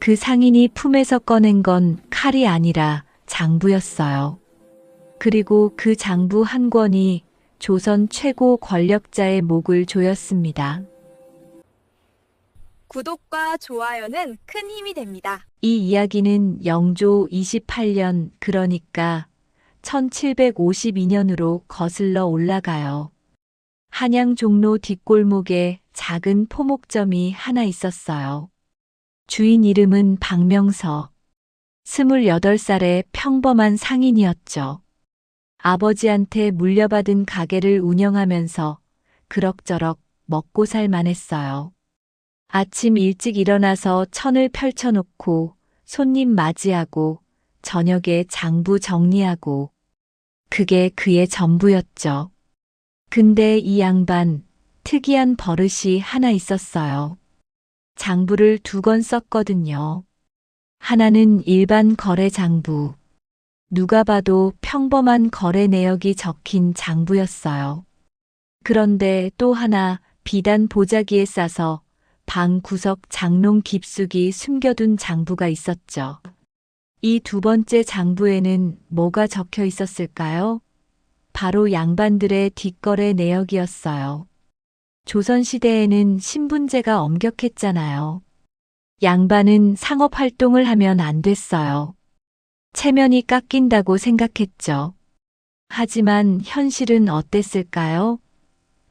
그 상인이 품에서 꺼낸 건 칼이 아니라 장부였어요. 그리고 그 장부 한 권이 조선 최고 권력자의 목을 조였습니다. 구독과 좋아요는 큰 힘이 됩니다. 이 이야기는 영조 28년, 그러니까 1752년으로 거슬러 올라가요. 한양 종로 뒷골목에 작은 포목점이 하나 있었어요. 주인 이름은 박명서. 28살의 평범한 상인이었죠. 아버지한테 물려받은 가게를 운영하면서 그럭저럭 먹고 살만 했어요. 아침 일찍 일어나서 천을 펼쳐놓고 손님 맞이하고 저녁에 장부 정리하고, 그게 그의 전부였죠. 근데 이 양반 특이한 버릇이 하나 있었어요. 장부를 2권 썼거든요. 하나는 일반 거래 장부. 누가 봐도 평범한 거래 내역이 적힌 장부였어요. 그런데 또 하나 비단 보자기에 싸서 방 구석 장롱 깊숙이 숨겨둔 장부가 있었죠. 이 2번째 장부에는 뭐가 적혀 있었을까요? 바로 양반들의 뒷거래 내역이었어요. 조선시대에는 신분제가 엄격했잖아요. 양반은 상업활동을 하면 안 됐어요. 체면이 깎인다고 생각했죠. 하지만 현실은 어땠을까요?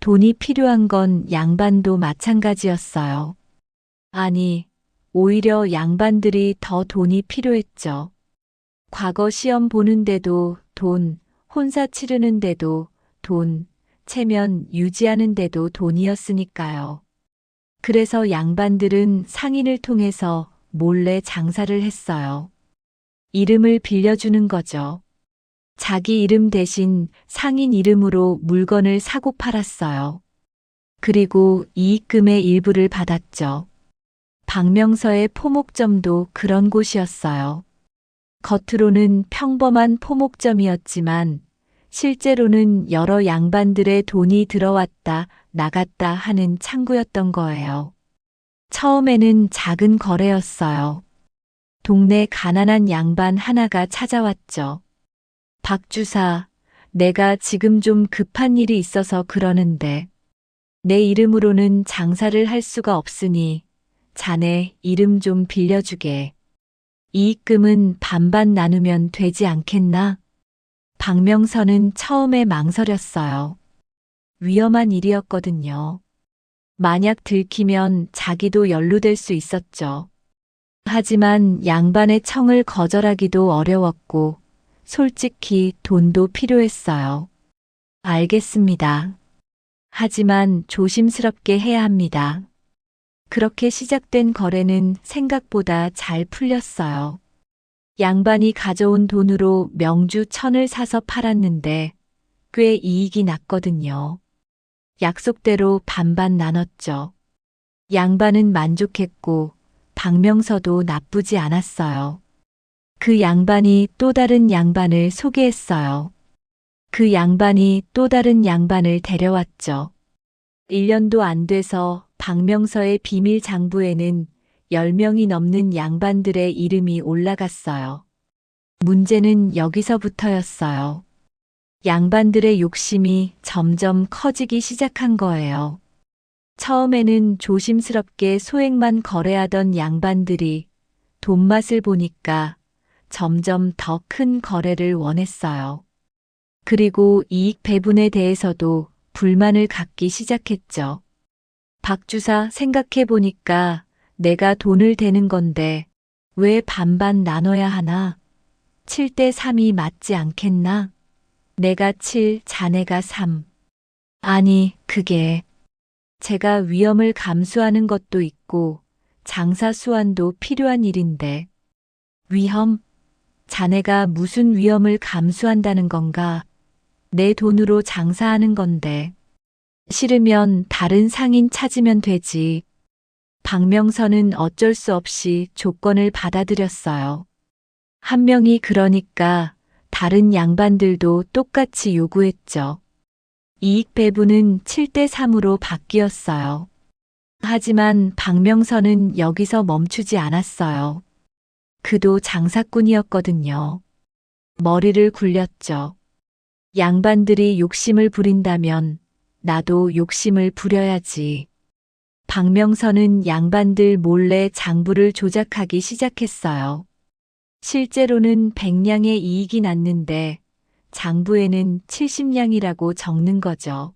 돈이 필요한 건 양반도 마찬가지였어요. 아니, 오히려 양반들이 더 돈이 필요했죠. 과거 시험 보는데도 돈, 혼사 치르는데도 돈, 체면 유지하는데도 돈이었으니까요. 그래서 양반들은 상인을 통해서 몰래 장사를 했어요. 이름을 빌려주는 거죠. 자기 이름 대신 상인 이름으로 물건을 사고 팔았어요. 그리고 이익금의 일부를 받았죠. 박명서의 포목점도 그런 곳이었어요. 겉으로는 평범한 포목점이었지만 실제로는 여러 양반들의 돈이 들어왔다 나갔다 하는 창구였던 거예요. 처음에는 작은 거래였어요. 동네 가난한 양반 하나가 찾아왔죠. 박 주사, 내가 지금 좀 급한 일이 있어서 그러는데 내 이름으로는 장사를 할 수가 없으니 자네 이름 좀 빌려주게. 이익금은 반반 나누면 되지 않겠나? 박명서는 처음에 망설였어요. 위험한 일이었거든요. 만약 들키면 자기도 연루될 수 있었죠. 하지만 양반의 청을 거절하기도 어려웠고 솔직히 돈도 필요했어요. 알겠습니다. 하지만 조심스럽게 해야 합니다. 그렇게 시작된 거래는 생각보다 잘 풀렸어요. 양반이 가져온 돈으로 명주 천을 사서 팔았는데 꽤 이익이 났거든요. 약속대로 반반 나눴죠. 양반은 만족했고 박명서도 나쁘지 않았어요. 그 양반이 또 다른 양반을 소개했어요. 그 양반이 또 다른 양반을 데려왔죠. 1년도 안 돼서 박명서의 비밀 장부에는 10명이 넘는 양반들의 이름이 올라갔어요. 문제는 여기서부터였어요. 양반들의 욕심이 점점 커지기 시작한 거예요. 처음에는 조심스럽게 소액만 거래하던 양반들이 돈맛을 보니까 점점 더 큰 거래를 원했어요. 그리고 이익 배분에 대해서도 불만을 갖기 시작했죠. 박 주사, 생각해 보니까 내가 돈을 대는 건데 왜 반반 나눠야 하나? 7대 3이 맞지 않겠나? 내가 7, 자네가 3. 아니, 그게 제가 위험을 감수하는 것도 있고 장사 수완도 필요한 일인데. 위험? 자네가 무슨 위험을 감수한다는 건가? 내 돈으로 장사하는 건데. 싫으면 다른 상인 찾으면 되지. 박명서는 어쩔 수 없이 조건을 받아들였어요. 한 명이 그러니까 다른 양반들도 똑같이 요구했죠. 이익 배분은 7대 3으로 바뀌었어요. 하지만 박명선은 여기서 멈추지 않았어요. 그도 장사꾼이었거든요. 머리를 굴렸죠. 양반들이 욕심을 부린다면 나도 욕심을 부려야지. 박명선은 양반들 몰래 장부를 조작하기 시작했어요. 실제로는 100냥의 이익이 났는데 장부에는 70냥이라고 적는 거죠.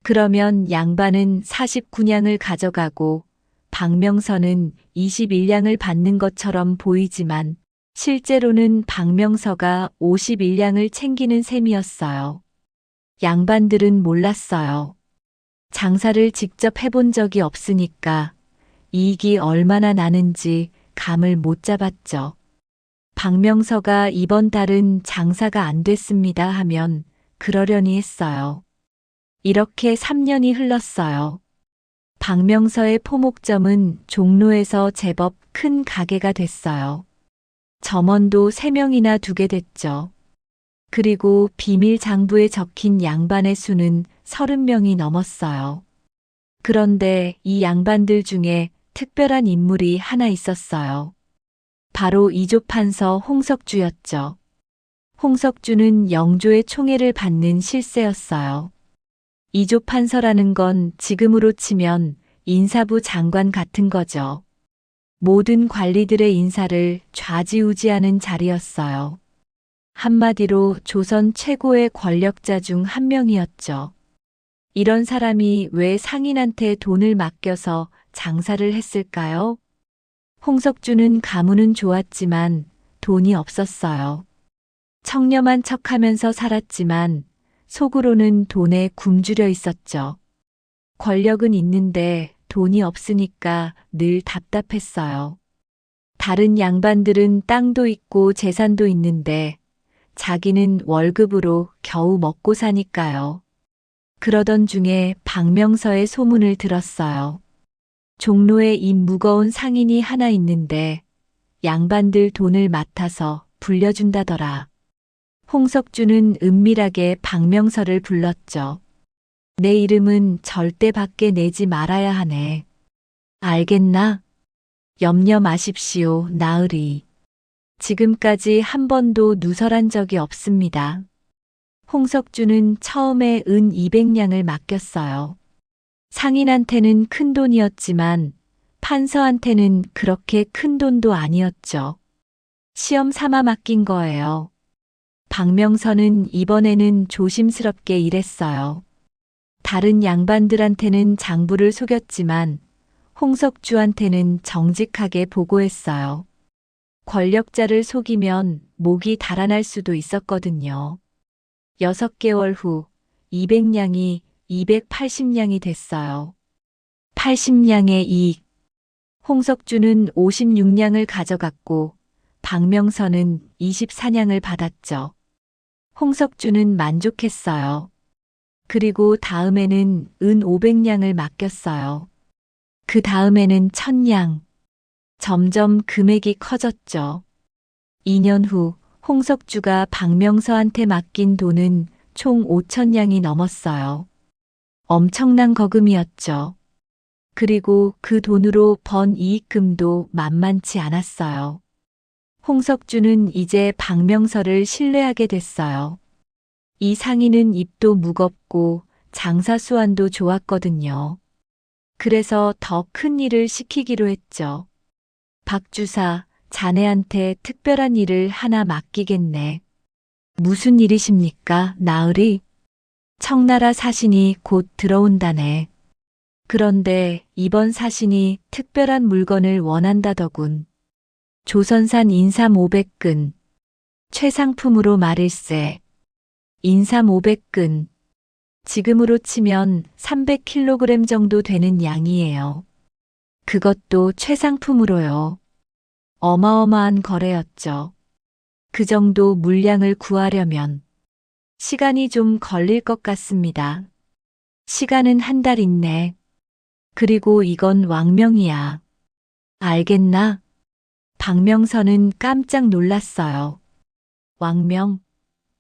그러면 양반은 49냥을 가져가고 박명서는 21냥을 받는 것처럼 보이지만 실제로는 박명서가 51냥을 챙기는 셈이었어요. 양반들은 몰랐어요. 장사를 직접 해본 적이 없으니까 이익이 얼마나 나는지 감을 못 잡았죠. 박명서가 이번 달은 장사가 안 됐습니다 하면 그러려니 했어요. 이렇게 3년이 흘렀어요. 박명서의 포목점은 종로에서 제법 큰 가게가 됐어요. 점원도 3명이나 두게 됐죠. 그리고 비밀 장부에 적힌 양반의 수는 30명이 넘었어요. 그런데 이 양반들 중에 특별한 인물이 하나 있었어요. 바로 이조판서 홍석주였죠. 홍석주는 영조의 총애를 받는 실세였어요. 이조판서라는 건 지금으로 치면 인사부 장관 같은 거죠. 모든 관리들의 인사를 좌지우지하는 자리였어요. 한마디로 조선 최고의 권력자 중 한 명이었죠. 이런 사람이 왜 상인한테 돈을 맡겨서 장사를 했을까요? 홍석주는 가문은 좋았지만 돈이 없었어요. 청렴한 척하면서 살았지만 속으로는 돈에 굶주려 있었죠. 권력은 있는데 돈이 없으니까 늘 답답했어요. 다른 양반들은 땅도 있고 재산도 있는데 자기는 월급으로 겨우 먹고 사니까요. 그러던 중에 박명서의 소문을 들었어요. 종로에 이 무거운 상인이 하나 있는데 양반들 돈을 맡아서 불려준다더라. 홍석주는 은밀하게 박명서를 불렀죠. 내 이름은 절대 밖에 내지 말아야 하네. 알겠나? 염려 마십시오, 나으리. 지금까지 한 번도 누설한 적이 없습니다. 홍석주는 처음에 은 200냥을 맡겼어요. 상인한테는 큰 돈이었지만 판서한테는 그렇게 큰 돈도 아니었죠. 시험 삼아 맡긴 거예요. 박명서는 이번에는 조심스럽게 일했어요. 다른 양반들한테는 장부를 속였지만 홍석주한테는 정직하게 보고했어요. 권력자를 속이면 목이 달아날 수도 있었거든요. 6개월 후 200냥이 280냥이 됐어요. 80냥의 이익. 홍석주는 56냥을 가져갔고 박명서는 24냥을 받았죠. 홍석주는 만족했어요. 그리고 다음에는 은 500냥을 맡겼어요. 그 다음에는 1000냥. 점점 금액이 커졌죠. 2년 후 홍석주가 박명서한테 맡긴 돈은 총 5천냥이 넘었어요. 엄청난 거금이었죠. 그리고 그 돈으로 번 이익금도 만만치 않았어요. 홍석주는 이제 박명서를 신뢰하게 됐어요. 이 상인은 입도 무겁고 장사 수완도 좋았거든요. 그래서 더 큰 일을 시키기로 했죠. 박주사, 자네한테 특별한 일을 하나 맡기겠네. 무슨 일이십니까, 나으리? 청나라 사신이 곧 들어온다네. 그런데 이번 사신이 특별한 물건을 원한다더군. 조선산 인삼 500근. 최상품으로 말일세. 인삼 500근. 지금으로 치면 300kg 정도 되는 양이에요. 그것도 최상품으로요. 어마어마한 거래였죠. 그 정도 물량을 구하려면 시간이 좀 걸릴 것 같습니다. 시간은 한 달 있네. 그리고 이건 왕명이야. 알겠나? 박명서는 깜짝 놀랐어요. 왕명?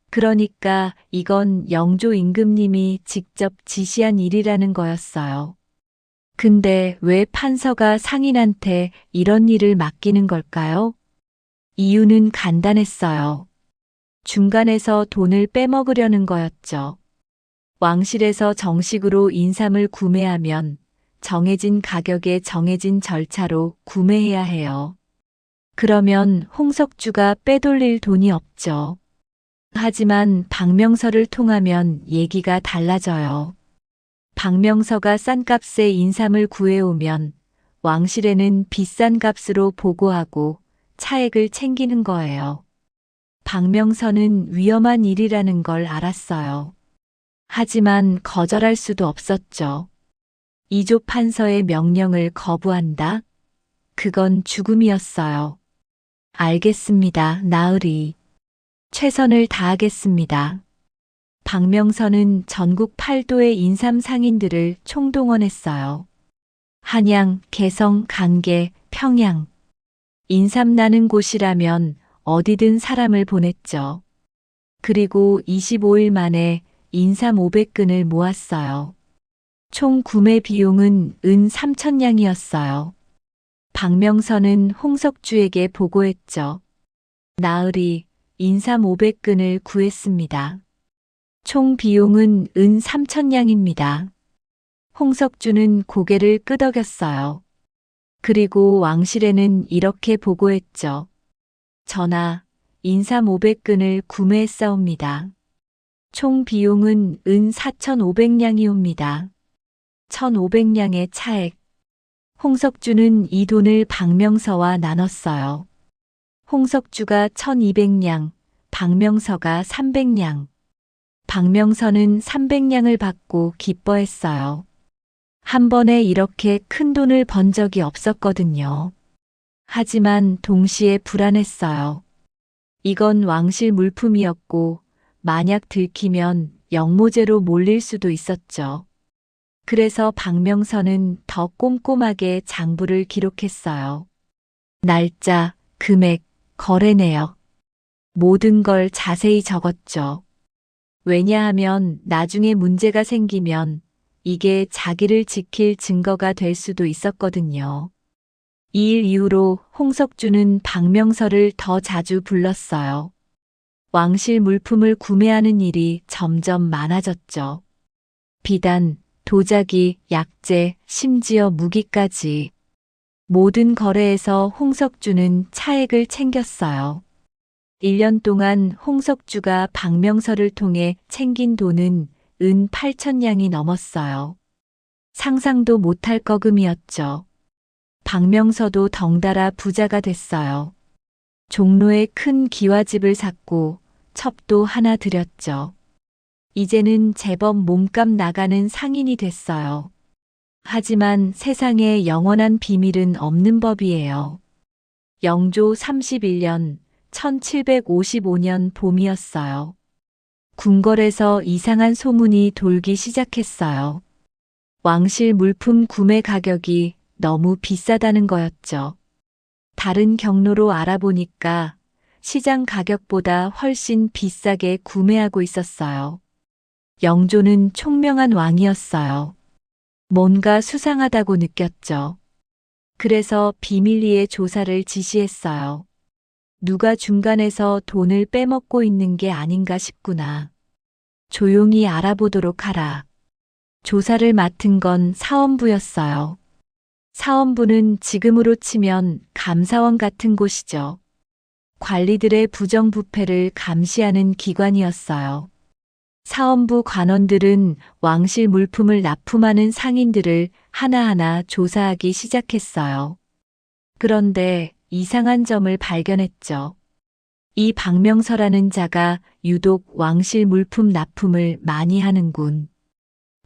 그러니까 이건 영조 임금님이 직접 지시한 일이라는 거였어요. 근데 왜 판서가 상인한테 이런 일을 맡기는 걸까요? 이유는 간단했어요. 중간에서 돈을 빼먹으려는 거였죠. 왕실에서 정식으로 인삼을 구매하면 정해진 가격에 정해진 절차로 구매해야 해요. 그러면 홍석주가 빼돌릴 돈이 없죠. 하지만 박명서를 통하면 얘기가 달라져요. 박명서가 싼 값에 인삼을 구해오면 왕실에는 비싼 값으로 보고하고 차액을 챙기는 거예요. 박명서는 위험한 일이라는 걸 알았어요. 하지만 거절할 수도 없었죠. 이조 판서의 명령을 거부한다? 그건 죽음이었어요. 알겠습니다, 나으리. 최선을 다하겠습니다. 박명서는 전국 8도의 인삼 상인들을 총동원했어요. 한양, 개성, 강계, 평양. 인삼 나는 곳이라면 어디든 사람을 보냈죠. 그리고 25일 만에 인삼 500근을 모았어요. 총 구매 비용은 은 3,000냥이었어요. 박명서는 홍석주에게 보고했죠. 나으리, 인삼 500근을 구했습니다. 총 비용은 은 3,000냥입니다. 홍석주는 고개를 끄덕였어요. 그리고 왕실에는 이렇게 보고했죠. 전하, 인삼 500근을 구매했사옵니다. 총 비용은 은 4,500냥이옵니다. 1,500냥의 차액. 홍석주는 이 돈을 박명서와 나눴어요. 홍석주가 1,200냥, 박명서가 300냥. 박명서는 300냥을 받고 기뻐했어요. 한 번에 이렇게 큰 돈을 번 적이 없었거든요. 하지만 동시에 불안했어요. 이건 왕실 물품이었고 만약 들키면 영모죄로 몰릴 수도 있었죠. 그래서 박명서는 더 꼼꼼하게 장부를 기록했어요. 날짜, 금액, 거래 내역. 모든 걸 자세히 적었죠. 왜냐하면 나중에 문제가 생기면 이게 자기를 지킬 증거가 될 수도 있었거든요. 이 일 이후로 홍석주는 박명서를 더 자주 불렀어요. 왕실 물품을 구매하는 일이 점점 많아졌죠. 비단, 도자기, 약재, 심지어 무기까지. 모든 거래에서 홍석주는 차액을 챙겼어요. 1년 동안 홍석주가 박명서를 통해 챙긴 돈은 은 8,000냥이 넘었어요. 상상도 못할 거금이었죠. 박명서도 덩달아 부자가 됐어요. 종로에 큰 기와집을 샀고 첩도 하나 들였죠. 이제는 제법 몸값 나가는 상인이 됐어요. 하지만 세상에 영원한 비밀은 없는 법이에요. 영조 31년 1755년 봄이었어요. 궁궐에서 이상한 소문이 돌기 시작했어요. 왕실 물품 구매 가격이 너무 비싸다는 거였죠. 다른 경로로 알아보니까 시장 가격보다 훨씬 비싸게 구매하고 있었어요. 영조는 총명한 왕이었어요. 뭔가 수상하다고 느꼈죠. 그래서 비밀리에 조사를 지시했어요. 누가 중간에서 돈을 빼먹고 있는 게 아닌가 싶구나. 조용히 알아보도록 하라. 조사를 맡은 건 사원부였어요. 사원부는 지금으로 치면 감사원 같은 곳이죠. 관리들의 부정부패를 감시하는 기관이었어요. 사원부 관원들은 왕실 물품을 납품하는 상인들을 하나하나 조사하기 시작했어요. 그런데 이상한 점을 발견했죠. 이 박명서라는 자가 유독 왕실 물품 납품을 많이 하는군.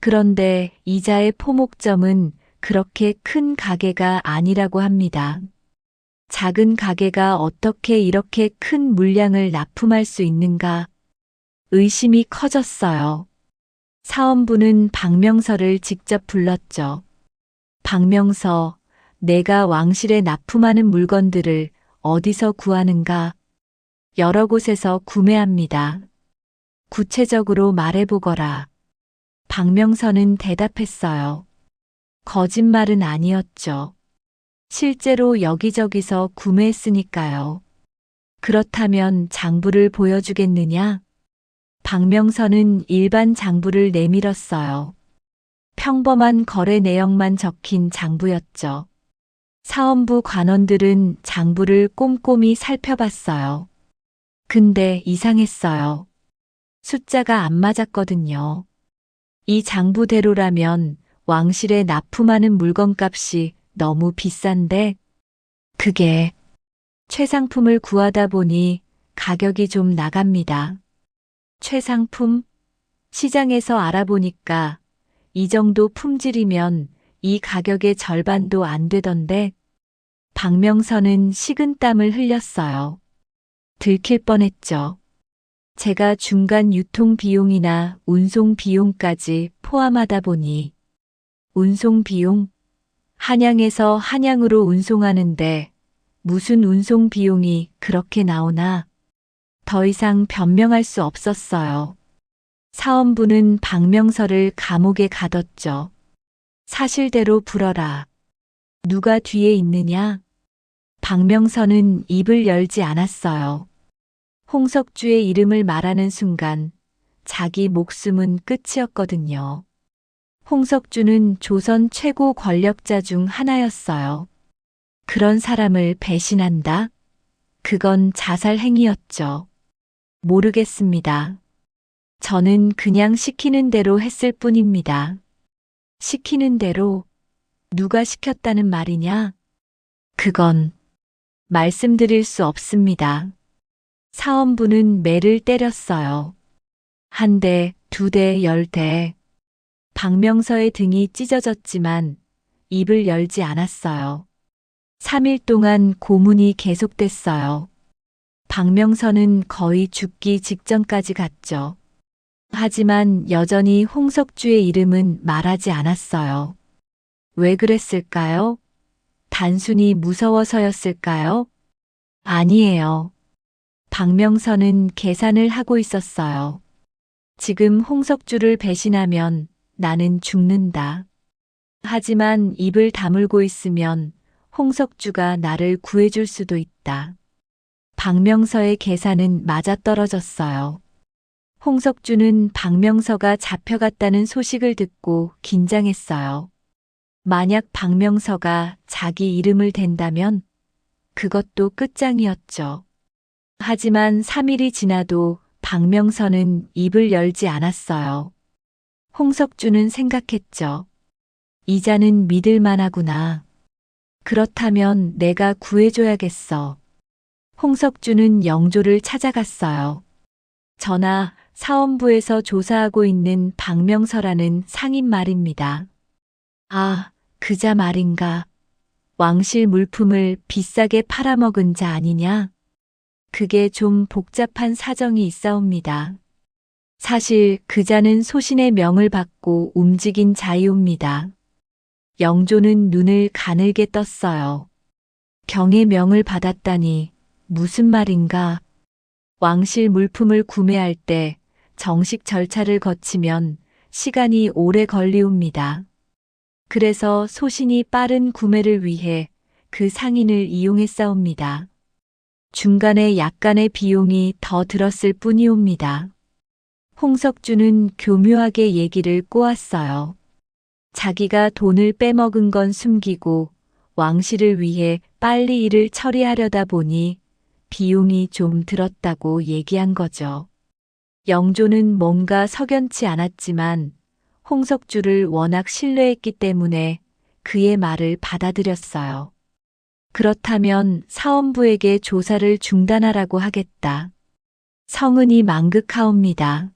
그런데 이 자의 포목점은 그렇게 큰 가게가 아니라고 합니다. 작은 가게가 어떻게 이렇게 큰 물량을 납품할 수 있는가? 의심이 커졌어요. 사원부는 박명서를 직접 불렀죠. 박명서, 내가 왕실에 납품하는 물건들을 어디서 구하는가? 여러 곳에서 구매합니다. 구체적으로 말해보거라. 박명서는 대답했어요. 거짓말은 아니었죠. 실제로 여기저기서 구매했으니까요. 그렇다면 장부를 보여주겠느냐? 박명선은 일반 장부를 내밀었어요. 평범한 거래 내역만 적힌 장부였죠. 사원부 관원들은 장부를 꼼꼼히 살펴봤어요. 근데 이상했어요. 숫자가 안 맞았거든요. 이 장부대로라면 왕실에 납품하는 물건값이 너무 비싼데 그게 최상품을 구하다 보니 가격이 좀 나갑니다. 최상품? 시장에서 알아보니까 이 정도 품질이면 이 가격의 절반도 안 되던데 박명선은 식은땀을 흘렸어요. 들킬 뻔했죠. 제가 중간 유통 비용이나 운송 비용까지 포함하다 보니 운송 비용? 한양에서 한양으로 운송하는데 무슨 운송 비용이 그렇게 나오나? 더 이상 변명할 수 없었어요. 사원부는 박명서를 감옥에 가뒀죠. 사실대로 불어라. 누가 뒤에 있느냐? 박명서는 입을 열지 않았어요. 홍석주의 이름을 말하는 순간 자기 목숨은 끝이었거든요. 홍석주는 조선 최고 권력자 중 하나였어요. 그런 사람을 배신한다? 그건 자살 행위였죠. 모르겠습니다. 저는 그냥 시키는 대로 했을 뿐입니다. 시키는 대로 누가 시켰다는 말이냐? 그건 말씀드릴 수 없습니다. 사원부는 매를 때렸어요. 한 대, 두 대, 10대. 박명서의 등이 찢어졌지만 입을 열지 않았어요. 3일 동안 고문이 계속됐어요. 박명서는 거의 죽기 직전까지 갔죠. 하지만 여전히 홍석주의 이름은 말하지 않았어요. 왜 그랬을까요? 단순히 무서워서였을까요? 아니에요. 박명서는 계산을 하고 있었어요. 지금 홍석주를 배신하면 나는 죽는다. 하지만 입을 다물고 있으면 홍석주가 나를 구해줄 수도 있다. 박명서의 계산은 맞아떨어졌어요. 홍석주는 박명서가 잡혀갔다는 소식을 듣고 긴장했어요. 만약 박명서가 자기 이름을 댄다면 그것도 끝장이었죠. 하지만 3일이 지나도 박명서는 입을 열지 않았어요. 홍석주는 생각했죠. 이자는 믿을 만하구나. 그렇다면 내가 구해줘야겠어. 홍석주는 영조를 찾아갔어요. 전하, 사원부에서 조사하고 있는 박명서라는 상인 말입니다. 아, 그자 말인가. 왕실 물품을 비싸게 팔아먹은 자 아니냐? 그게 좀 복잡한 사정이 있사옵니다. 사실 그자는 소신의 명을 받고 움직인 자이옵니다. 영조는 눈을 가늘게 떴어요. 경의 명을 받았다니 무슨 말인가? 왕실 물품을 구매할 때 정식 절차를 거치면 시간이 오래 걸리옵니다. 그래서 소신이 빠른 구매를 위해 그 상인을 이용했사옵니다. 중간에 약간의 비용이 더 들었을 뿐이옵니다. 홍석주는 교묘하게 얘기를 꼬았어요. 자기가 돈을 빼먹은 건 숨기고 왕실을 위해 빨리 일을 처리하려다 보니 비용이 좀 들었다고 얘기한 거죠. 영조는 뭔가 석연치 않았지만 홍석주를 워낙 신뢰했기 때문에 그의 말을 받아들였어요. 그렇다면 사원부에게 조사를 중단하라고 하겠다. 성은이 망극하옵니다.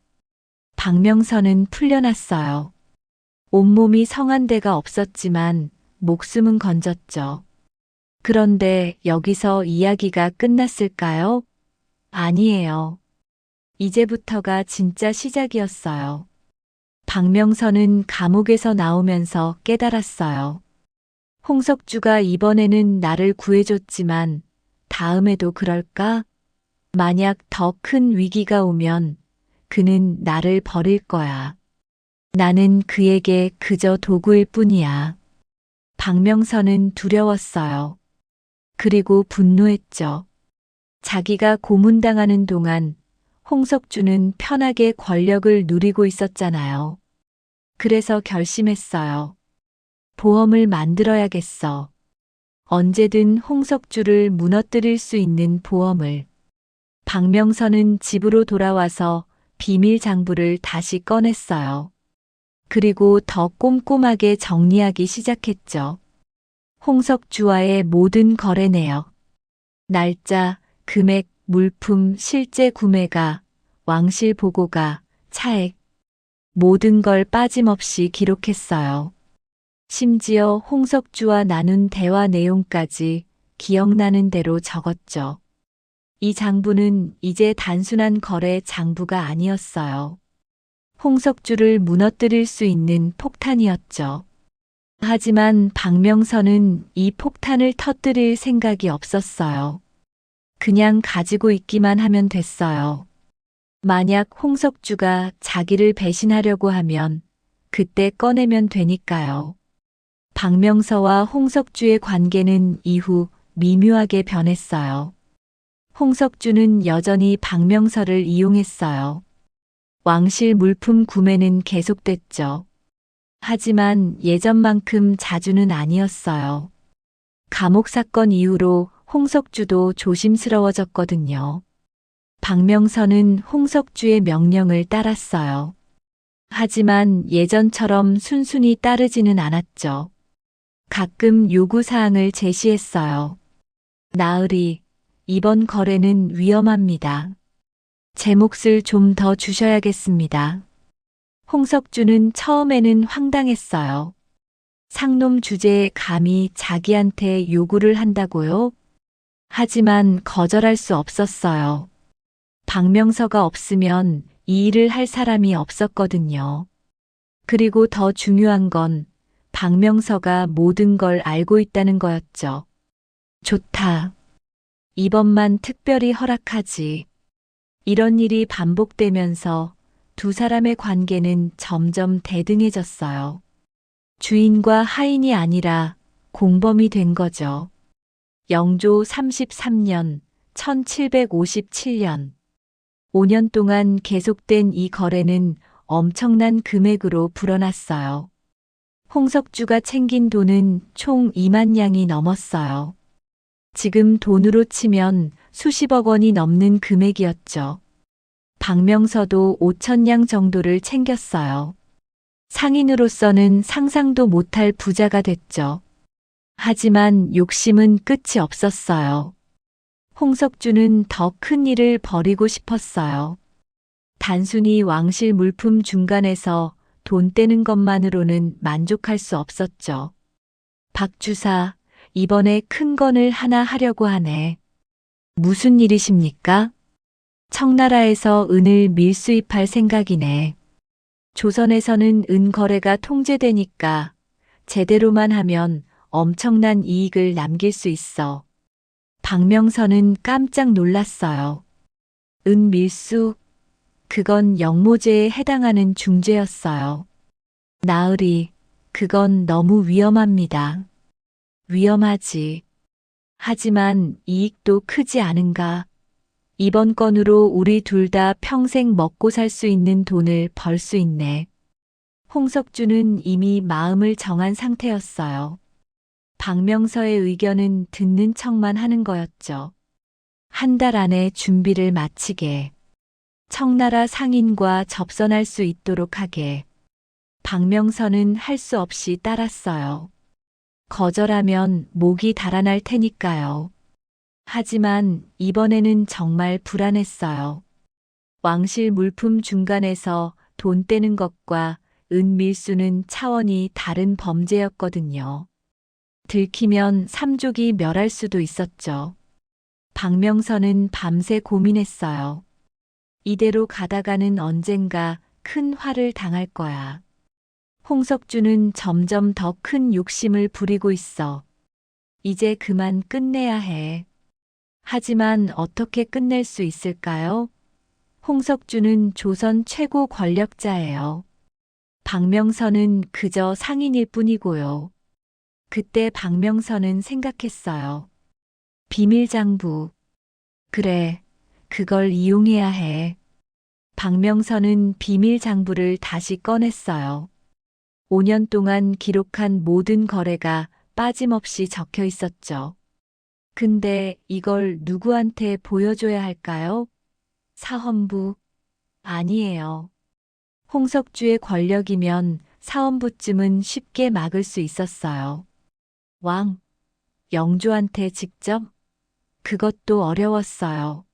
박명선은 풀려났어요. 온몸이 성한 데가 없었지만 목숨은 건졌죠. 그런데 여기서 이야기가 끝났을까요? 아니에요. 이제부터가 진짜 시작이었어요. 박명선은 감옥에서 나오면서 깨달았어요. 홍석주가 이번에는 나를 구해줬지만 다음에도 그럴까? 만약 더 큰 위기가 오면 그는 나를 버릴 거야. 나는 그에게 그저 도구일 뿐이야. 박명선은 두려웠어요. 그리고 분노했죠. 자기가 고문당하는 동안 홍석주는 편하게 권력을 누리고 있었잖아요. 그래서 결심했어요. 보험을 만들어야겠어. 언제든 홍석주를 무너뜨릴 수 있는 보험을. 박명선은 집으로 돌아와서 비밀 장부를 다시 꺼냈어요. 그리고 더 꼼꼼하게 정리하기 시작했죠. 홍석주와의 모든 거래 내역, 날짜, 금액, 물품, 실제 구매가, 왕실 보고가, 차액, 모든 걸 빠짐없이 기록했어요. 심지어 홍석주와 나눈 대화 내용까지 기억나는 대로 적었죠. 이 장부는 이제 단순한 거래 장부가 아니었어요. 홍석주를 무너뜨릴 수 있는 폭탄이었죠. 하지만 박명선은 이 폭탄을 터뜨릴 생각이 없었어요. 그냥 가지고 있기만 하면 됐어요. 만약 홍석주가 자기를 배신하려고 하면 그때 꺼내면 되니까요. 박명서와 홍석주의 관계는 이후 미묘하게 변했어요. 홍석주는 여전히 박명서를 이용했어요. 왕실 물품 구매는 계속됐죠. 하지만 예전만큼 자주는 아니었어요. 감옥 사건 이후로 홍석주도 조심스러워졌거든요. 박명선은 홍석주의 명령을 따랐어요. 하지만 예전처럼 순순히 따르지는 않았죠. 가끔 요구사항을 제시했어요. 나으리, 이번 거래는 위험합니다. 제 몫을 좀 더 주셔야겠습니다. 홍석주는 처음에는 황당했어요. 상놈 주제에 감히 자기한테 요구를 한다고요? 하지만 거절할 수 없었어요. 박명서가 없으면 이 일을 할 사람이 없었거든요. 그리고 더 중요한 건 박명서가 모든 걸 알고 있다는 거였죠. 좋다. 이번만 특별히 허락하지. 이런 일이 반복되면서 두 사람의 관계는 점점 대등해졌어요. 주인과 하인이 아니라 공범이 된 거죠. 영조 33년, 1757년. 5년 동안 계속된 이 거래는 엄청난 금액으로 불어났어요. 홍석주가 챙긴 돈은 총 2만 냥이 넘었어요. 지금 돈으로 치면 수십억 원이 넘는 금액이었죠. 박명서도 5천 냥 정도를 챙겼어요. 상인으로서는 상상도 못할 부자가 됐죠. 하지만 욕심은 끝이 없었어요. 홍석주는 더 큰 일을 벌이고 싶었어요. 단순히 왕실 물품 중간에서 돈 떼는 것만으로는 만족할 수 없었죠. 박 주사, 이번에 큰 건을 하나 하려고 하네. 무슨 일이십니까? 청나라에서 은을 밀수입할 생각이네. 조선에서는 은 거래가 통제되니까 제대로만 하면 엄청난 이익을 남길 수 있어. 박명선은 깜짝 놀랐어요. 은 밀수? 그건 영모제에 해당하는 중죄였어요. 나으리, 그건 너무 위험합니다. 위험하지. 하지만 이익도 크지 않은가? 이번 건으로 우리 둘 다 평생 먹고 살 수 있는 돈을 벌 수 있네. 홍석주는 이미 마음을 정한 상태였어요. 박명서의 의견은 듣는 척만 하는 거였죠. 한 달 안에 준비를 마치게. 청나라 상인과 접선할 수 있도록 하게. 박명서는 할 수 없이 따랐어요. 거절하면 목이 달아날 테니까요. 하지만 이번에는 정말 불안했어요. 왕실 물품 중간에서 돈 떼는 것과 은 밀수는 차원이 다른 범죄였거든요. 들키면 삼족이 멸할 수도 있었죠. 박명선은 밤새 고민했어요. 이대로 가다가는 언젠가 큰 화를 당할 거야. 홍석주는 점점 더 큰 욕심을 부리고 있어. 이제 그만 끝내야 해. 하지만 어떻게 끝낼 수 있을까요? 홍석주는 조선 최고 권력자예요. 박명선은 그저 상인일 뿐이고요. 그때 박명선은 생각했어요. 비밀장부. 그래, 그걸 이용해야 해. 박명선은 비밀장부를 다시 꺼냈어요. 5년 동안 기록한 모든 거래가 빠짐없이 적혀 있었죠. 근데 이걸 누구한테 보여줘야 할까요? 사헌부? 아니에요. 홍석주의 권력이면 사헌부쯤은 쉽게 막을 수 있었어요. 왕, 영조한테 직접? 그것도 어려웠어요.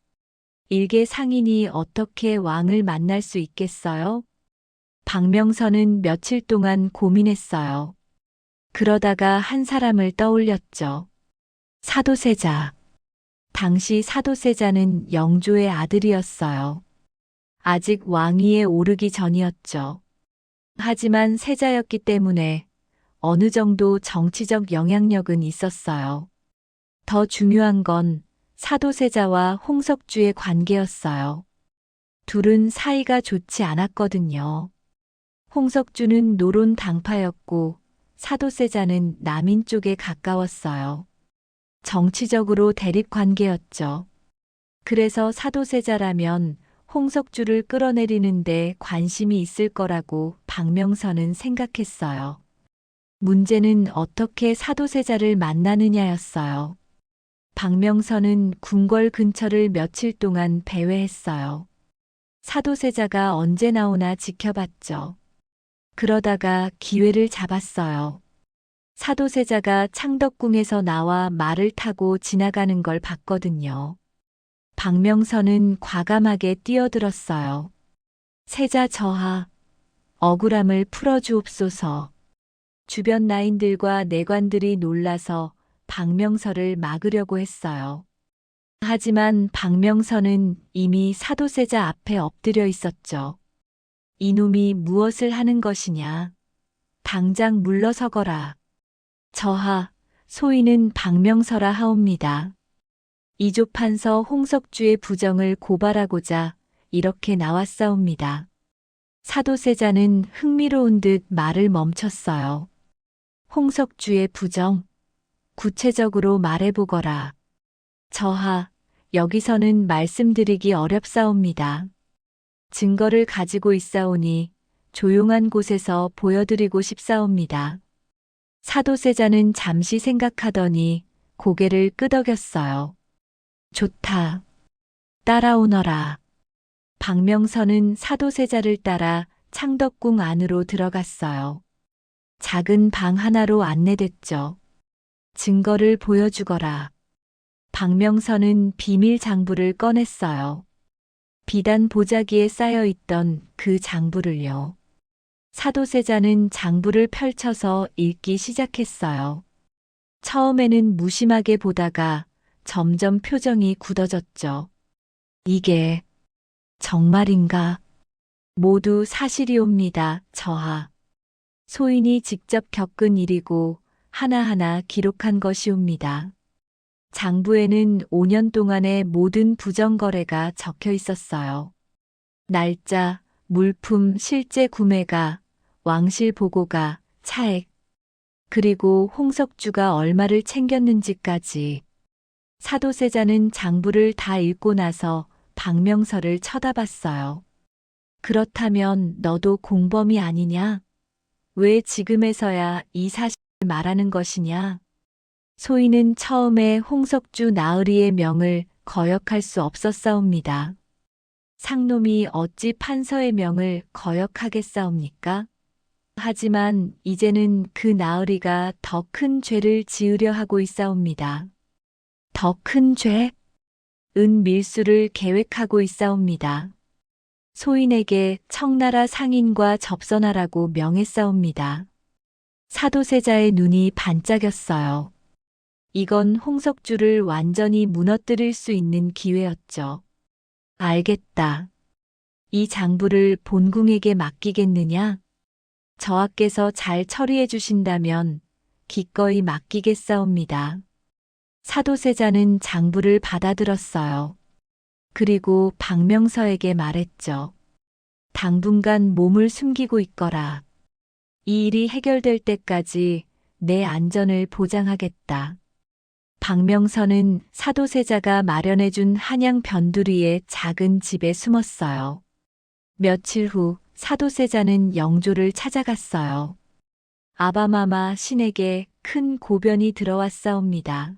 일개 상인이 어떻게 왕을 만날 수 있겠어요? 박명선은 며칠 동안 고민했어요. 그러다가 한 사람을 떠올렸죠. 사도세자. 당시 사도세자는 영조의 아들이었어요. 아직 왕위에 오르기 전이었죠. 하지만 세자였기 때문에 어느 정도 정치적 영향력은 있었어요. 더 중요한 건 사도세자와 홍석주의 관계였어요. 둘은 사이가 좋지 않았거든요. 홍석주는 노론 당파였고 사도세자는 남인 쪽에 가까웠어요. 정치적으로 대립 관계였죠. 그래서 사도세자라면 홍석주를 끌어내리는데 관심이 있을 거라고 박명선은 생각했어요. 문제는 어떻게 사도세자를 만나느냐였어요. 박명선은 궁궐 근처를 며칠 동안 배회했어요. 사도세자가 언제 나오나 지켜봤죠. 그러다가 기회를 잡았어요. 사도세자가 창덕궁에서 나와 말을 타고 지나가는 걸 봤거든요. 박명선은 과감하게 뛰어들었어요. 세자 저하, 억울함을 풀어주옵소서. 주변 나인들과 내관들이 놀라서 박명선을 막으려고 했어요. 하지만 박명선은 이미 사도세자 앞에 엎드려 있었죠. 이놈이 무엇을 하는 것이냐. 당장 물러서거라. 저하, 소인은 박명서라 하옵니다. 이조판서 홍석주의 부정을 고발하고자 이렇게 나왔사옵니다. 사도세자는 흥미로운 듯 말을 멈췄어요. 홍석주의 부정, 구체적으로 말해보거라. 저하, 여기서는 말씀드리기 어렵사옵니다. 증거를 가지고 있사오니 조용한 곳에서 보여드리고 싶사옵니다. 사도세자는 잠시 생각하더니 고개를 끄덕였어요. 좋다. 따라오너라. 박명선은 사도세자를 따라 창덕궁 안으로 들어갔어요. 작은 방 하나로 안내됐죠. 증거를 보여주거라. 박명선은 비밀 장부를 꺼냈어요. 비단 보자기에 쌓여 있던 그 장부를요. 사도세자는 장부를 펼쳐서 읽기 시작했어요. 처음에는 무심하게 보다가 점점 표정이 굳어졌죠. 이게 정말인가? 모두 사실이옵니다, 저하. 소인이 직접 겪은 일이고 하나하나 기록한 것이옵니다. 장부에는 5년 동안의 모든 부정거래가 적혀 있었어요. 날짜, 물품 실제 구매가, 왕실 보고가, 차액, 그리고 홍석주가 얼마를 챙겼는지까지. 사도세자는 장부를 다 읽고 나서 박명서를 쳐다봤어요. 그렇다면 너도 공범이 아니냐? 왜 지금에서야 이 사실을 말하는 것이냐? 소인은 처음에 홍석주 나으리의 명을 거역할 수 없었사옵니다. 상놈이 어찌 판서의 명을 거역하겠사옵니까? 하지만 이제는 그 나으리가 더 큰 죄를 지으려 하고 있사옵니다. 더 큰 죄? 은밀수를 계획하고 있사옵니다. 소인에게 청나라 상인과 접선하라고 명했사옵니다. 사도세자의 눈이 반짝였어요. 이건 홍석주를 완전히 무너뜨릴 수 있는 기회였죠. 알겠다. 이 장부를 본궁에게 맡기겠느냐? 저하께서 잘 처리해 주신다면 기꺼이 맡기겠사옵니다. 사도세자는 장부를 받아들었어요. 그리고 박명서에게 말했죠. 당분간 몸을 숨기고 있거라. 이 일이 해결될 때까지 내 안전을 보장하겠다. 박명선은 사도세자가 마련해준 한양 변두리의 작은 집에 숨었어요. 며칠 후 사도세자는 영조를 찾아갔어요. 아바마마 신에게 큰 고변이 들어왔사옵니다.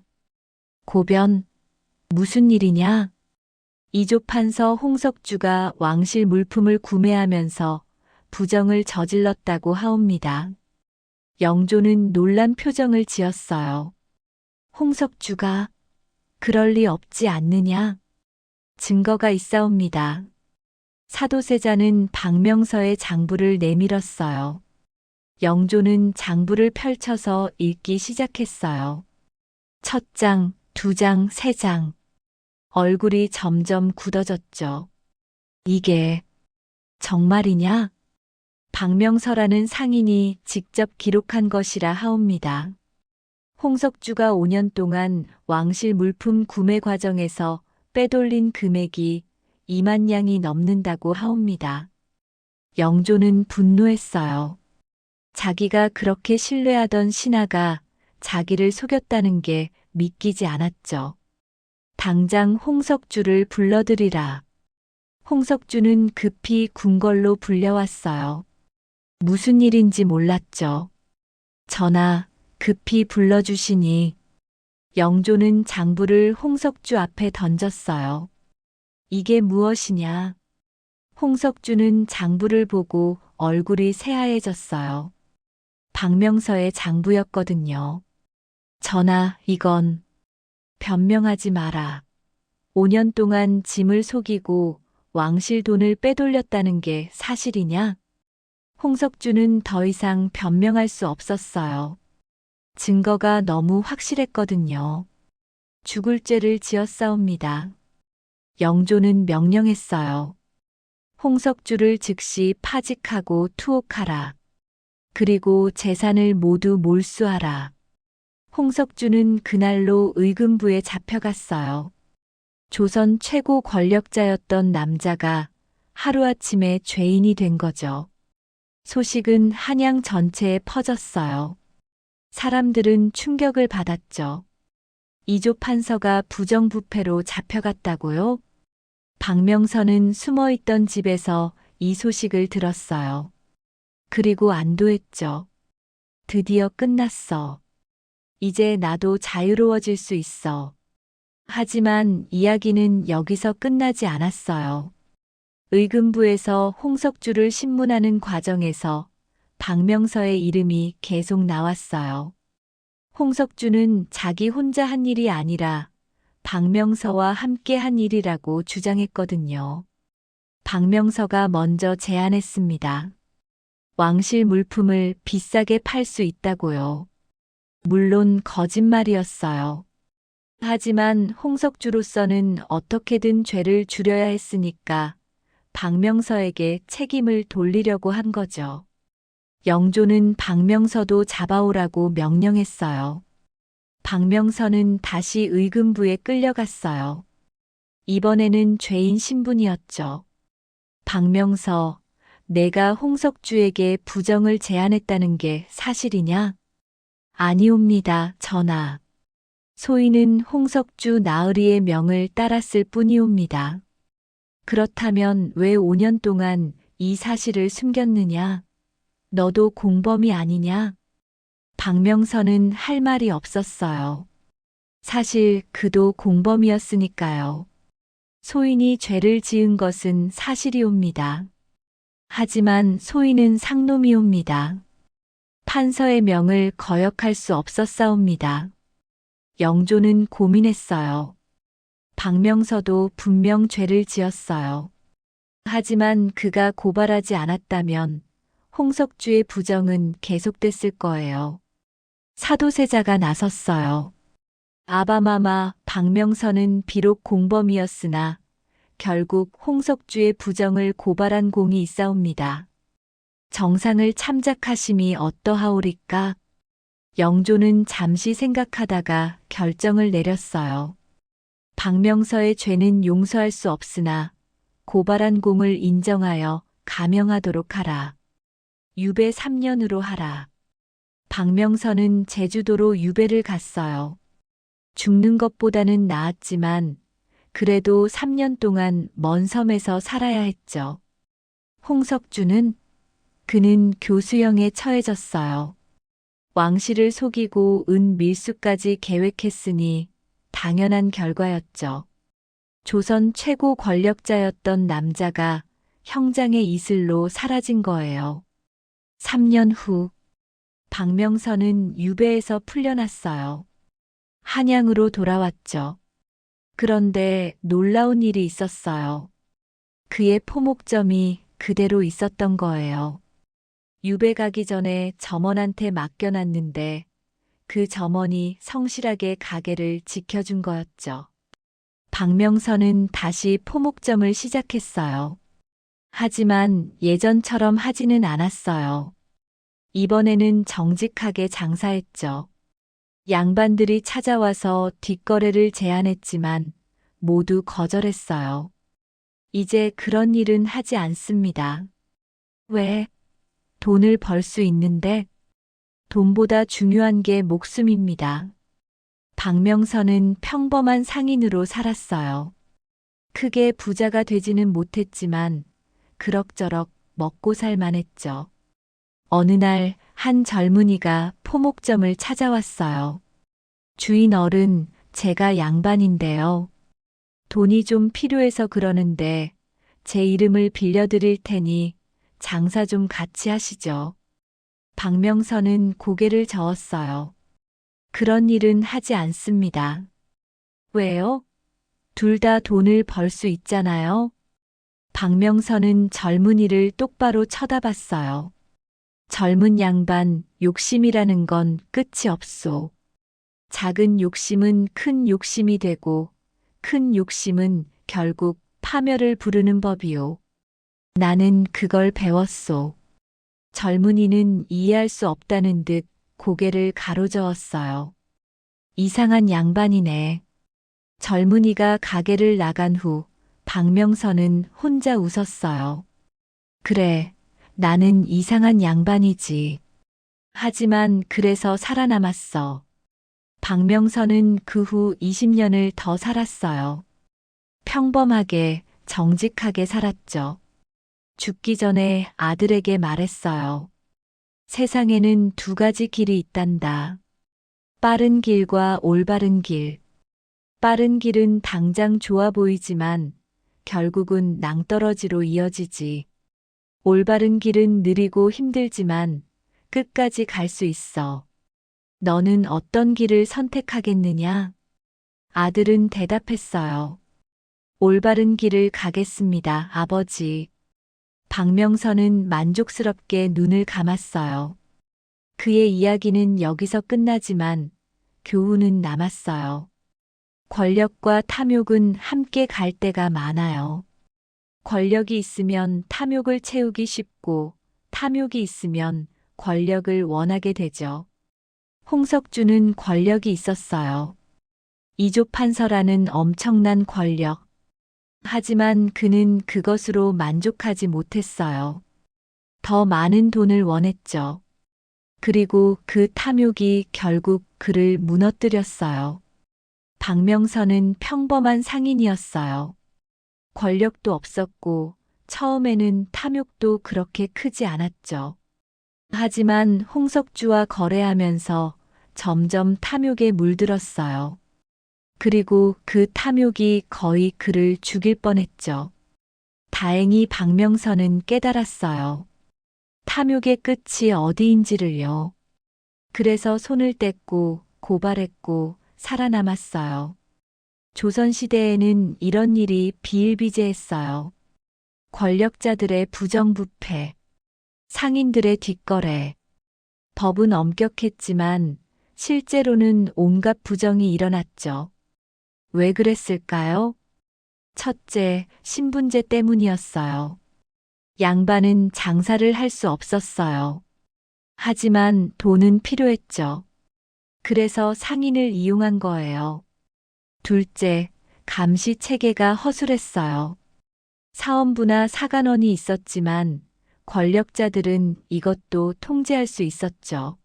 고변, 무슨 일이냐? 이조판서 홍석주가 왕실 물품을 구매하면서 부정을 저질렀다고 하옵니다. 영조는 놀란 표정을 지었어요. 홍석주가 그럴 리 없지 않느냐? 증거가 있사옵니다. 사도세자는 박명서의 장부를 내밀었어요. 영조는 장부를 펼쳐서 읽기 시작했어요. 첫 장, 두 장, 세 장. 얼굴이 점점 굳어졌죠. 이게 정말이냐? 박명서라는 상인이 직접 기록한 것이라 하옵니다. 홍석주가 5년 동안 왕실 물품 구매 과정에서 빼돌린 금액이 2만 냥이 넘는다고 하옵니다. 영조는 분노했어요. 자기가 그렇게 신뢰하던 신하가 자기를 속였다는 게 믿기지 않았죠. 당장 홍석주를 불러들이라. 홍석주는 급히 궁궐로 불려왔어요. 무슨 일인지 몰랐죠. 전하, 급히 불러주시니. 영조는 장부를 홍석주 앞에 던졌어요. 이게 무엇이냐? 홍석주는 장부를 보고 얼굴이 새하얘졌어요. 박명서의 장부였거든요. 전하, 이건 변명하지 마라. 5년 동안 짐을 속이고 왕실 돈을 빼돌렸다는 게 사실이냐? 홍석주는 더 이상 변명할 수 없었어요. 증거가 너무 확실했거든요. 죽을 죄를 지었사옵니다. 영조는 명령했어요. 홍석주를 즉시 파직하고 투옥하라. 그리고 재산을 모두 몰수하라. 홍석주는 그날로 의금부에 잡혀갔어요. 조선 최고 권력자였던 남자가 하루아침에 죄인이 된 거죠. 소식은 한양 전체에 퍼졌어요. 사람들은 충격을 받았죠. 이조판서가 부정부패로 잡혀갔다고요? 박명선은 숨어있던 집에서 이 소식을 들었어요. 그리고 안도했죠. 드디어 끝났어. 이제 나도 자유로워질 수 있어. 하지만 이야기는 여기서 끝나지 않았어요. 의금부에서 홍석주를 신문하는 과정에서 박명서의 이름이 계속 나왔어요. 홍석주는 자기 혼자 한 일이 아니라 박명서와 함께 한 일이라고 주장했거든요. 박명서가 먼저 제안했습니다. 왕실 물품을 비싸게 팔 수 있다고요. 물론 거짓말이었어요. 하지만 홍석주로서는 어떻게든 죄를 줄여야 했으니까 박명서에게 책임을 돌리려고 한 거죠. 영조는 박명서도 잡아오라고 명령했어요. 박명서는 다시 의금부에 끌려갔어요. 이번에는 죄인 신분이었죠. 박명서, 내가 홍석주에게 부정을 제안했다는 게 사실이냐? 아니옵니다, 전하. 소인은 홍석주 나으리의 명을 따랐을 뿐이옵니다. 그렇다면 왜 5년 동안 이 사실을 숨겼느냐? 너도 공범이 아니냐? 박명선은 할 말이 없었어요. 사실 그도 공범이었으니까요. 소인이 죄를 지은 것은 사실이옵니다. 하지만 소인은 상놈이옵니다. 판서의 명을 거역할 수 없었사옵니다. 영조는 고민했어요. 박명서도 분명 죄를 지었어요. 하지만 그가 고발하지 않았다면 홍석주의 부정은 계속됐을 거예요. 사도세자가 나섰어요. 아바마마 박명서는 비록 공범이었으나 결국 홍석주의 부정을 고발한 공이 있사옵니다. 정상을 참작하심이 어떠하오리까? 영조는 잠시 생각하다가 결정을 내렸어요. 박명서의 죄는 용서할 수 없으나 고발한 공을 인정하여 감형하도록 하라. 유배 3년으로 하라. 박명선은 제주도로 유배를 갔어요. 죽는 것보다는 나았지만 그래도 3년 동안 먼 섬에서 살아야 했죠. 홍석주는 그는 교수형에 처해졌어요. 왕실을 속이고 은 밀수까지 계획했으니 당연한 결과였죠. 조선 최고 권력자였던 남자가 형장의 이슬로 사라진 거예요. 3년 후 박명선은 유배에서 풀려났어요. 한양으로 돌아왔죠. 그런데 놀라운 일이 있었어요. 그의 포목점이 그대로 있었던 거예요. 유배 가기 전에 점원한테 맡겨놨는데 그 점원이 성실하게 가게를 지켜준 거였죠. 박명선은 다시 포목점을 시작했어요. 하지만 예전처럼 하지는 않았어요. 이번에는 정직하게 장사했죠. 양반들이 찾아와서 뒷거래를 제안했지만 모두 거절했어요. 이제 그런 일은 하지 않습니다. 왜? 돈을 벌 수 있는데 돈보다 중요한 게 목숨입니다. 박명선은 평범한 상인으로 살았어요. 크게 부자가 되지는 못했지만 그럭저럭 먹고 살만 했죠. 어느 날 한 젊은이가 포목점을 찾아왔어요. 주인 어른, 제가 양반인데요. 돈이 좀 필요해서 그러는데 제 이름을 빌려드릴 테니 장사 좀 같이 하시죠. 박명선은 고개를 저었어요. 그런 일은 하지 않습니다. 왜요? 둘 다 돈을 벌 수 있잖아요. 박명선은 젊은이를 똑바로 쳐다봤어요. 젊은 양반, 욕심이라는 건 끝이 없소. 작은 욕심은 큰 욕심이 되고 큰 욕심은 결국 파멸을 부르는 법이요. 나는 그걸 배웠소. 젊은이는 이해할 수 없다는 듯 고개를 가로저었어요. 이상한 양반이네. 젊은이가 가게를 나간 후 박명선은 혼자 웃었어요. 그래, 나는 이상한 양반이지. 하지만 그래서 살아남았어. 박명선은 그 후 20년을 더 살았어요. 평범하게, 정직하게 살았죠. 죽기 전에 아들에게 말했어요. 세상에는 두 가지 길이 있단다. 빠른 길과 올바른 길. 빠른 길은 당장 좋아 보이지만 결국은 낭떠러지로 이어지지. 올바른 길은 느리고 힘들지만 끝까지 갈 수 있어. 너는 어떤 길을 선택하겠느냐? 아들은 대답했어요. 올바른 길을 가겠습니다, 아버지. 박명선은 만족스럽게 눈을 감았어요. 그의 이야기는 여기서 끝나지만 교훈은 남았어요. 권력과 탐욕은 함께 갈 때가 많아요. 권력이 있으면 탐욕을 채우기 쉽고 탐욕이 있으면 권력을 원하게 되죠. 홍석주는 권력이 있었어요. 이조판서라는 엄청난 권력. 하지만 그는 그것으로 만족하지 못했어요. 더 많은 돈을 원했죠. 그리고 그 탐욕이 결국 그를 무너뜨렸어요. 박명선은 평범한 상인이었어요. 권력도 없었고 처음에는 탐욕도 그렇게 크지 않았죠. 하지만 홍석주와 거래하면서 점점 탐욕에 물들었어요. 그리고 그 탐욕이 거의 그를 죽일 뻔했죠. 다행히 박명선은 깨달았어요. 탐욕의 끝이 어디인지를요. 그래서 손을 뗐고 고발했고 살아남았어요. 조선시대에는 이런 일이 비일비재했어요. 권력자들의 부정부패, 상인들의 뒷거래. 법은 엄격했지만 실제로는 온갖 부정이 일어났죠. 왜 그랬을까요? 첫째, 신분제 때문이었어요. 양반은 장사를 할 수 없었어요. 하지만 돈은 필요했죠. 그래서 상인을 이용한 거예요. 둘째, 감시 체계가 허술했어요. 사원부나 사관원이 있었지만 권력자들은 이것도 통제할 수 있었죠.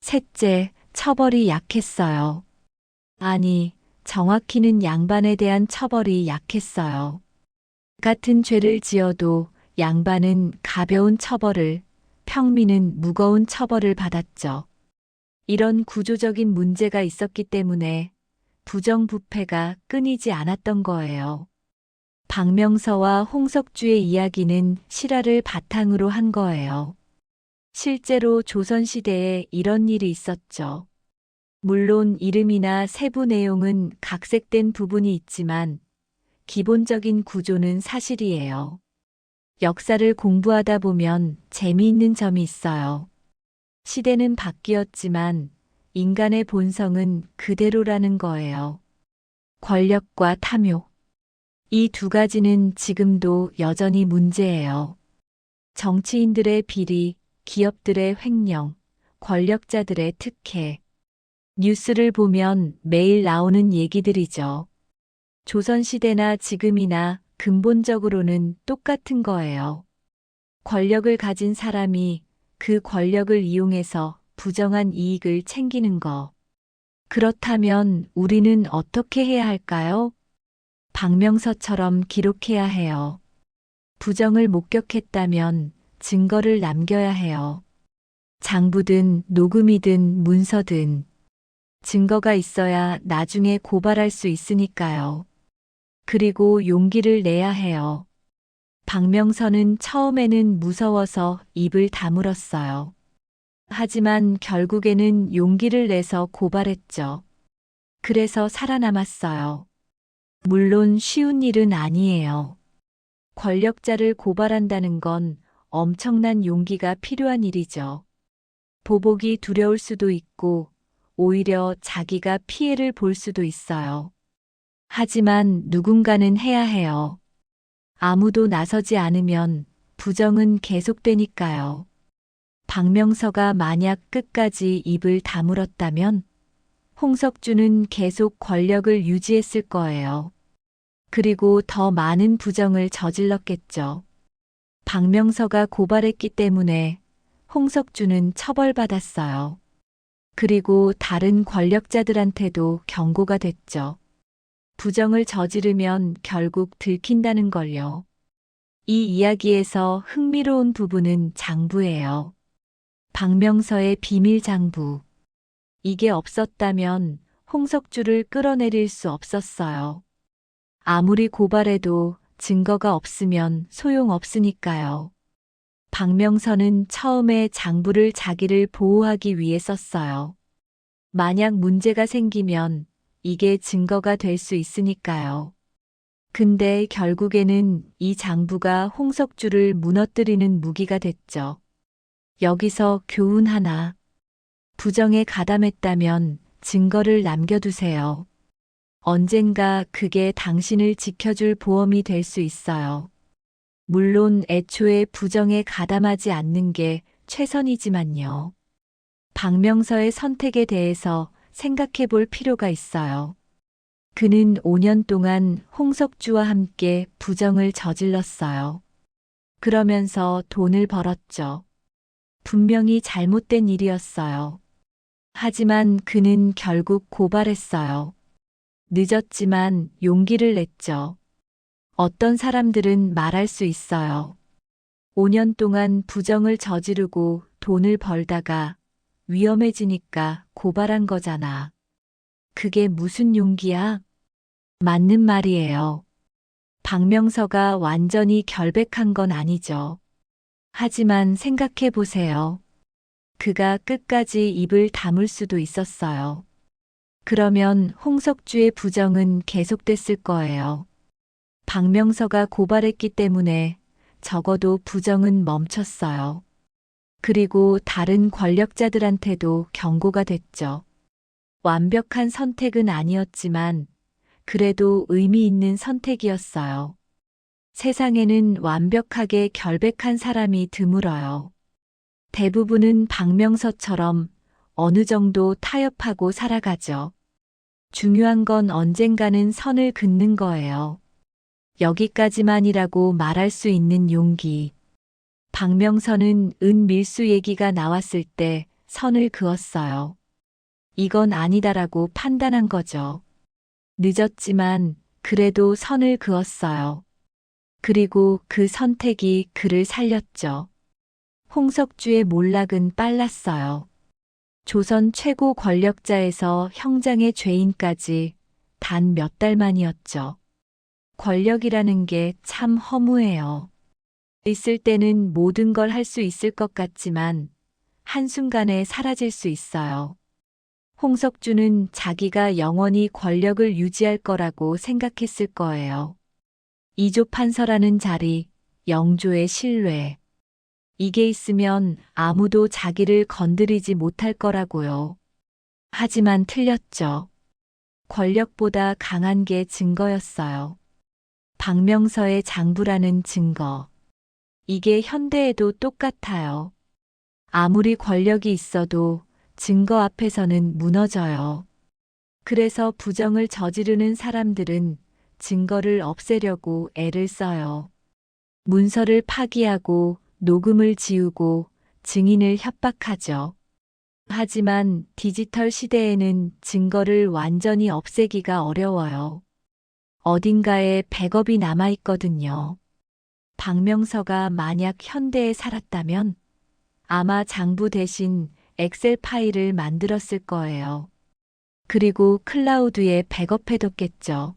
셋째, 처벌이 약했어요. 아니, 정확히는 양반에 대한 처벌이 약했어요. 같은 죄를 지어도 양반은 가벼운 처벌을, 평민은 무거운 처벌을 받았죠. 이런 구조적인 문제가 있었기 때문에 부정부패가 끊이지 않았던 거예요. 박명서와 홍석주의 이야기는 실화를 바탕으로 한 거예요. 실제로 조선시대에 이런 일이 있었죠. 물론 이름이나 세부 내용은 각색된 부분이 있지만 기본적인 구조는 사실이에요. 역사를 공부하다 보면 재미있는 점이 있어요. 시대는 바뀌었지만 인간의 본성은 그대로라는 거예요. 권력과 탐욕. 이 두 가지는 지금도 여전히 문제예요. 정치인들의 비리, 기업들의 횡령, 권력자들의 특혜. 뉴스를 보면 매일 나오는 얘기들이죠. 조선시대나 지금이나 근본적으로는 똑같은 거예요. 권력을 가진 사람이 그 권력을 이용해서 부정한 이익을 챙기는 거. 그렇다면 우리는 어떻게 해야 할까요? 박명서처럼 기록해야 해요. 부정을 목격했다면 증거를 남겨야 해요. 장부든 녹음이든 문서든 증거가 있어야 나중에 고발할 수 있으니까요. 그리고 용기를 내야 해요. 박명서는 처음에는 무서워서 입을 다물었어요. 하지만 결국에는 용기를 내서 고발했죠. 그래서 살아남았어요. 물론 쉬운 일은 아니에요. 권력자를 고발한다는 건 엄청난 용기가 필요한 일이죠. 보복이 두려울 수도 있고 오히려 자기가 피해를 볼 수도 있어요. 하지만 누군가는 해야 해요. 아무도 나서지 않으면 부정은 계속되니까요. 박명서가 만약 끝까지 입을 다물었다면 홍석주는 계속 권력을 유지했을 거예요. 그리고 더 많은 부정을 저질렀겠죠. 박명서가 고발했기 때문에 홍석주는 처벌받았어요. 그리고 다른 권력자들한테도 경고가 됐죠. 부정을 저지르면 결국 들킨다는 걸요. 이 이야기에서 흥미로운 부분은 장부예요. 박명서의 비밀 장부. 이게 없었다면 홍석주를 끌어내릴 수 없었어요. 아무리 고발해도 증거가 없으면 소용없으니까요. 박명서는 처음에 장부를 자기를 보호하기 위해 썼어요. 만약 문제가 생기면 이게 증거가 될 수 있으니까요. 근데 결국에는 이 장부가 홍석주를 무너뜨리는 무기가 됐죠. 여기서 교훈 하나. 부정에 가담했다면 증거를 남겨두세요. 언젠가 그게 당신을 지켜줄 보험이 될 수 있어요. 물론 애초에 부정에 가담하지 않는 게 최선이지만요. 박명서의 선택에 대해서 생각해 볼 필요가 있어요. 그는 5년 동안 홍석주와 함께 부정을 저질렀어요. 그러면서 돈을 벌었죠. 분명히 잘못된 일이었어요. 하지만 그는 결국 고발했어요. 늦었지만 용기를 냈죠. 어떤 사람들은 말할 수 있어요. 5년 동안 부정을 저지르고 돈을 벌다가 위험해지니까 고발한 거잖아. 그게 무슨 용기야? 맞는 말이에요. 박명서가 완전히 결백한 건 아니죠. 하지만 생각해 보세요. 그가 끝까지 입을 다물 수도 있었어요. 그러면 홍석주의 부정은 계속됐을 거예요. 박명서가 고발했기 때문에 적어도 부정은 멈췄어요. 그리고 다른 권력자들한테도 경고가 됐죠. 완벽한 선택은 아니었지만 그래도 의미 있는 선택이었어요. 세상에는 완벽하게 결백한 사람이 드물어요. 대부분은 박명서처럼 어느 정도 타협하고 살아가죠. 중요한 건 언젠가는 선을 긋는 거예요. 여기까지만이라고 말할 수 있는 용기. 박명서는 은밀수 얘기가 나왔을 때 선을 그었어요. 이건 아니다라고 판단한 거죠. 늦었지만 그래도 선을 그었어요. 그리고 그 선택이 그를 살렸죠. 홍석주의 몰락은 빨랐어요. 조선 최고 권력자에서 형장의 죄인까지 단 몇 달 만이었죠. 권력이라는 게 참 허무해요. 있을 때는 모든 걸 할 수 있을 것 같지만 한순간에 사라질 수 있어요. 홍석주는 자기가 영원히 권력을 유지할 거라고 생각했을 거예요. 이조 판서라는 자리, 영조의 신뢰. 이게 있으면 아무도 자기를 건드리지 못할 거라고요. 하지만 틀렸죠. 권력보다 강한 게 증거였어요. 박명서의 장부라는 증거. 이게 현대에도 똑같아요. 아무리 권력이 있어도 증거 앞에서는 무너져요. 그래서 부정을 저지르는 사람들은 증거를 없애려고 애를 써요. 문서를 파기하고 녹음을 지우고 증인을 협박하죠. 하지만 디지털 시대에는 증거를 완전히 없애기가 어려워요. 어딘가에 백업이 남아있거든요. 박명서가 만약 현대에 살았다면 아마 장부 대신 엑셀 파일을 만들었을 거예요. 그리고 클라우드에 백업해뒀겠죠.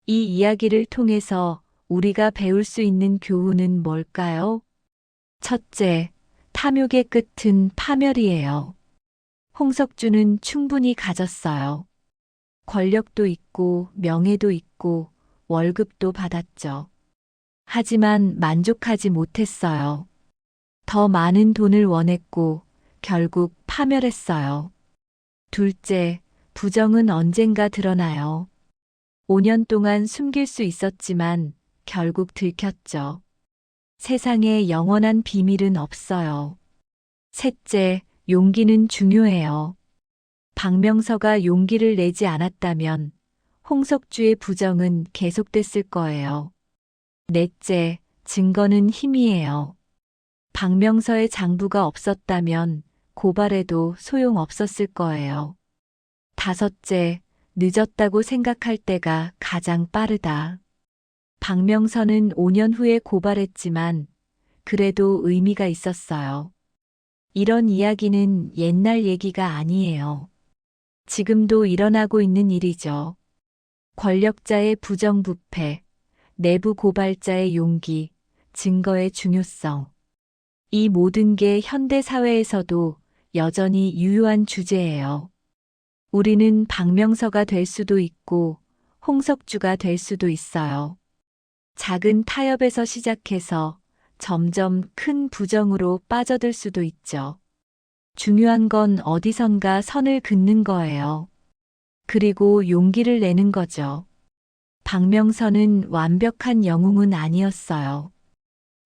이 이야기를 통해서 우리가 배울 수 있는 교훈은 뭘까요? 첫째, 탐욕의 끝은 파멸이에요. 홍석주는 충분히 가졌어요. 권력도 있고 명예도 있고 월급도 받았죠. 하지만 만족하지 못했어요. 더 많은 돈을 원했고 결국 파멸했어요. 둘째, 부정은 언젠가 드러나요. 5년 동안 숨길 수 있었지만 결국 들켰죠. 세상에 영원한 비밀은 없어요. 셋째, 용기는 중요해요. 박명서가 용기를 내지 않았다면 홍석주의 부정은 계속됐을 거예요. 넷째, 증거는 힘이에요. 박명서의 장부가 없었다면 고발해도 소용없었을 거예요. 다섯째, 늦었다고 생각할 때가 가장 빠르다. 박명서는 5년 후에 고발했지만 그래도 의미가 있었어요. 이런 이야기는 옛날 얘기가 아니에요. 지금도 일어나고 있는 일이죠. 권력자의 부정부패, 내부 고발자의 용기, 증거의 중요성. 이 모든 게 현대 사회에서도 여전히 유효한 주제예요. 우리는 박명서가 될 수도 있고 홍석주가 될 수도 있어요. 작은 타협에서 시작해서 점점 큰 부정으로 빠져들 수도 있죠. 중요한 건 어디선가 선을 긋는 거예요. 그리고 용기를 내는 거죠. 박명서는 완벽한 영웅은 아니었어요.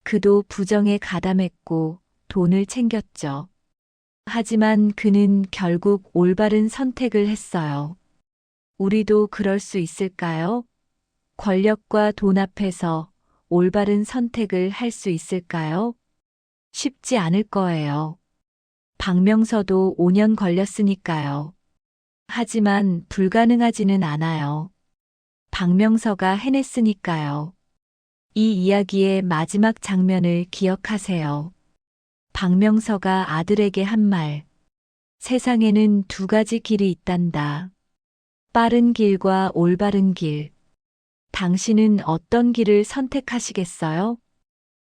그도 부정에 가담했고 돈을 챙겼죠. 하지만 그는 결국 올바른 선택을 했어요. 우리도 그럴 수 있을까요? 권력과 돈 앞에서 올바른 선택을 할 수 있을까요? 쉽지 않을 거예요. 박명서도 5년 걸렸으니까요. 하지만 불가능하지는 않아요. 박명서가 해냈으니까요. 이 이야기의 마지막 장면을 기억하세요. 박명서가 아들에게 한 말. 세상에는 두 가지 길이 있단다. 빠른 길과 올바른 길. 당신은 어떤 길을 선택하시겠어요?